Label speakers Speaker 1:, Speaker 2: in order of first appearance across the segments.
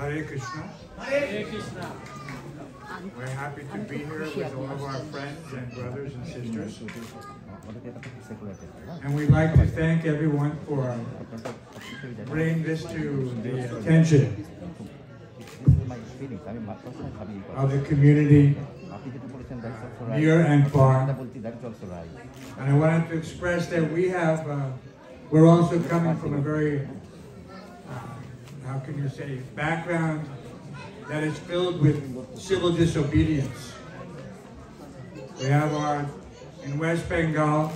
Speaker 1: Hare Krishna.
Speaker 2: Hare Krishna.
Speaker 1: We're happy to be here with all of our friends and brothers and sisters. And we'd like to thank everyone for bringing this to the attention of the community near and far. And I wanted to express that we're also coming from a very, how can you say, background that is filled with civil disobedience. We have in West Bengal,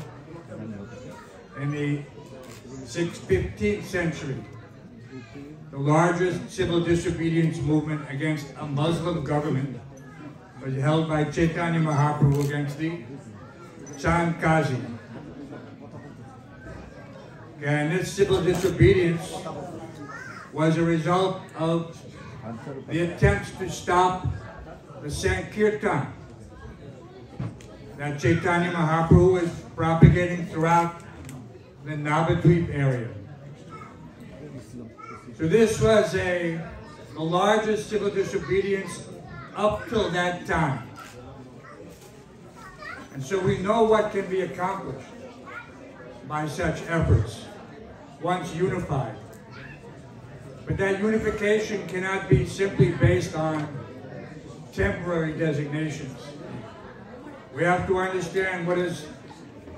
Speaker 1: in the 15th century, the largest civil disobedience movement against a Muslim government was held by Chaitanya Mahaprabhu against the Chand Kazi. And this civil disobedience was a result of the attempts to stop the Sankirtan that Chaitanya Mahaprabhu was propagating throughout the Navadvip area. So this was the largest civil disobedience up till that time. And so we know what can be accomplished by such efforts once unified. But that unification cannot be simply based on temporary designations. We have to understand what is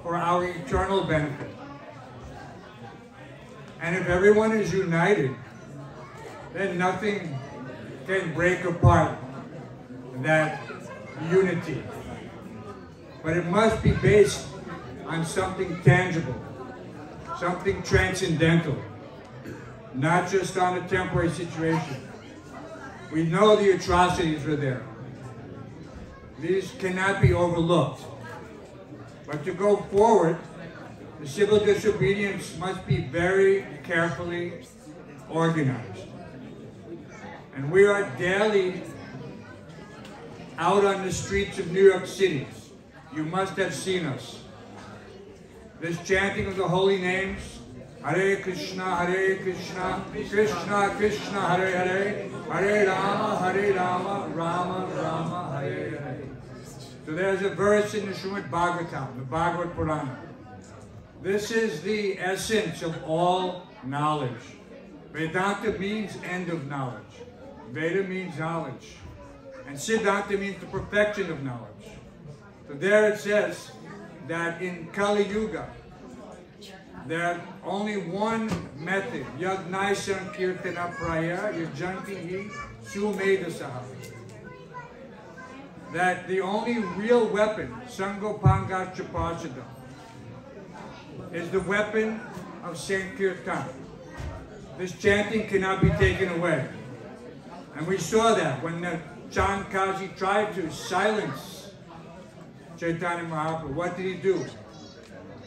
Speaker 1: for our eternal benefit. And if everyone is united, then nothing can break apart that unity. But it must be based on something tangible, something transcendental, not just on a temporary situation. We know the atrocities were there. These cannot be overlooked. But to go forward, the civil disobedience must be very carefully organized. And we are daily out on the streets of New York City. You must have seen us. This chanting of the holy names, Hare Krishna, Krishna Krishna, Hare Hare, Hare Rama, Rama Rama, Hare Hare. So there's a verse in the Srimad Bhagavatam, the Bhagavad Purana. This is the essence of all knowledge. Vedanta means end of knowledge. Veda means knowledge. And Siddhanta means the perfection of knowledge. So there it says that in Kali Yuga, there's only one method. Yagnai Sankirtana Priya Yajanti Sumeda Saha. That the only real weapon, Sangopanga Chapasada, is the weapon of Sankirtan. This chanting cannot be taken away. And we saw that when the Chand Kazi tried to silence Chaitanya Mahaprabhu. What did he do?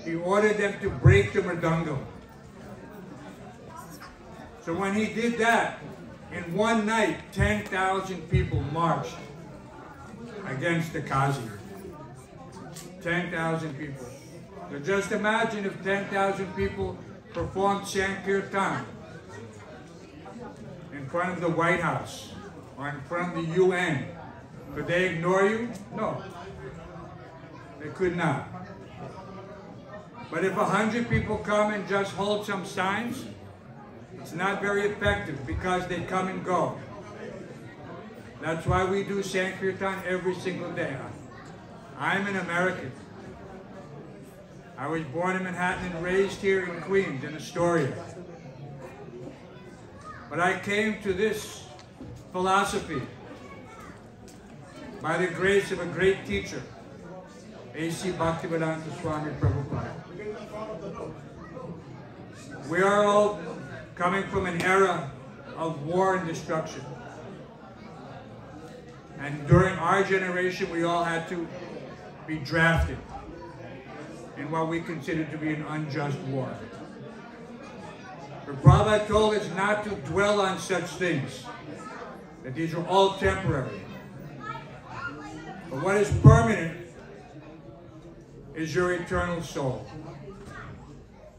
Speaker 1: He ordered them to break the mridangam. So when he did that, in one night, 10,000 people marched against the Kazi. 10,000 people. So just imagine if 10,000 people performed Sankirtan in front of the White House or in front of the UN. Could they ignore you? No. They could not. But if 100 people come and just hold some signs, it's not very effective because they come and go. That's why we do Sankirtan every single day. I'm an American. I was born in Manhattan and raised here in Queens, in Astoria. But I came to this philosophy by the grace of a great teacher, A.C. Bhaktivedanta Swami Prabhupada. We are all coming from an era of war and destruction. And during our generation, we all had to be drafted in what we consider to be an unjust war. But Prabhupada told us not to dwell on such things, that these are all temporary. But what is permanent is your eternal soul.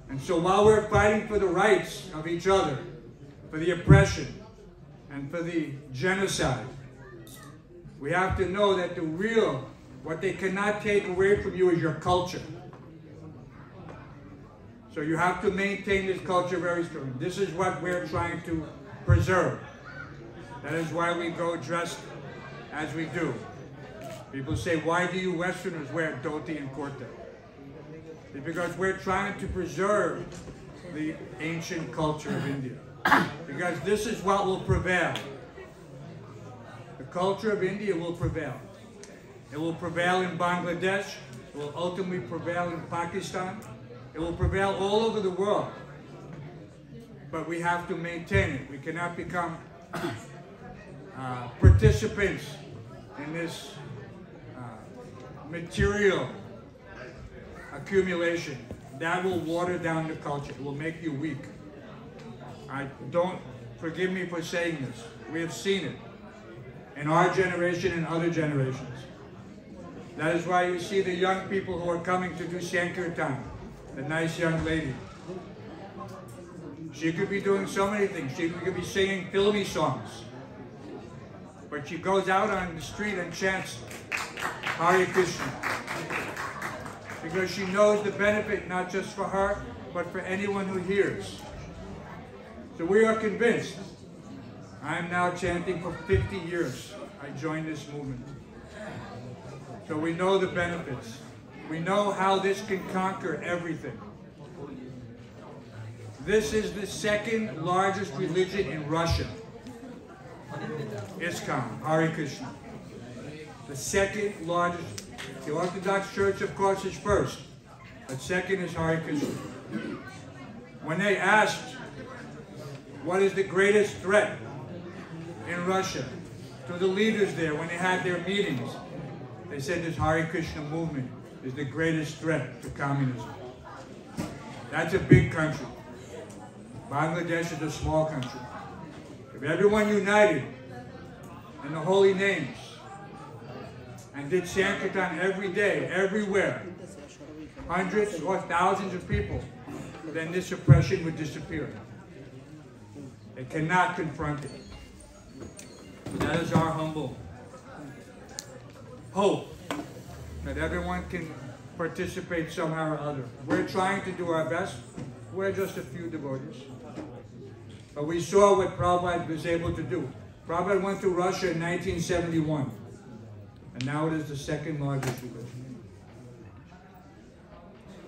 Speaker 1: And so while we're fighting for the rights of each other, for the oppression, and for the genocide. We have to know that the real, what they cannot take away from you is your culture. So you have to maintain this culture very strong. This is what we're trying to preserve. That is why we go dressed as we do. People say, why do you Westerners wear dhoti and kurta? It's because we're trying to preserve the ancient culture of India. Because this is what will prevail. The culture of India will prevail. It will prevail in Bangladesh. It will ultimately prevail in Pakistan. It will prevail all over the world. But we have to maintain it. We cannot become participants in this material accumulation. That will water down the culture. It will make you weak. Forgive me for saying this. We have seen it in our generation and other generations. That is why you see the young people who are coming to do Sankirtan, the nice young lady. She could be doing so many things. She could be singing filmy songs. But she goes out on the street and chants Hare Krishna. Because she knows the benefit not just for her, but for anyone who hears. So we are convinced. I am now chanting for 50 years. I joined this movement. So we know the benefits. We know how this can conquer everything. This is the second largest religion in Russia. ISKCON, Hare Krishna. The second largest. The Orthodox Church, of course, is first. But second is Hare Krishna. When they asked, what is the greatest threat in Russia, to the leaders there when they had their meetings, they said this Hare Krishna movement is the greatest threat to communism. That's a big country. Bangladesh is a small country. If everyone united in the holy names and did Sankirtan every day, everywhere, hundreds or thousands of people, then this oppression would disappear. They cannot confront it. That is our humble hope, that everyone can participate somehow or other. We're trying to do our best. We're just a few devotees. But we saw what Prabhupada was able to do. Prabhupada went to Russia in 1971. And now it is the second largest religion.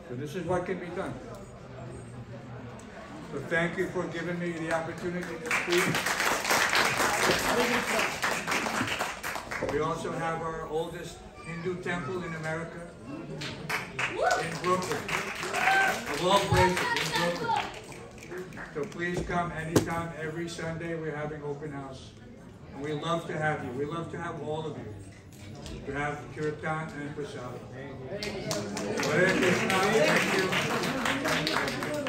Speaker 1: So this is what can be done. So thank you for giving me the opportunity to speak. We also have our oldest Hindu temple in America, in Brooklyn. Of all places, in Brooklyn. So please come anytime, every Sunday we're having open house. And we love to have you. We love to have all of you. To have Kirtan and Prasad. Hare Krishna, thank you.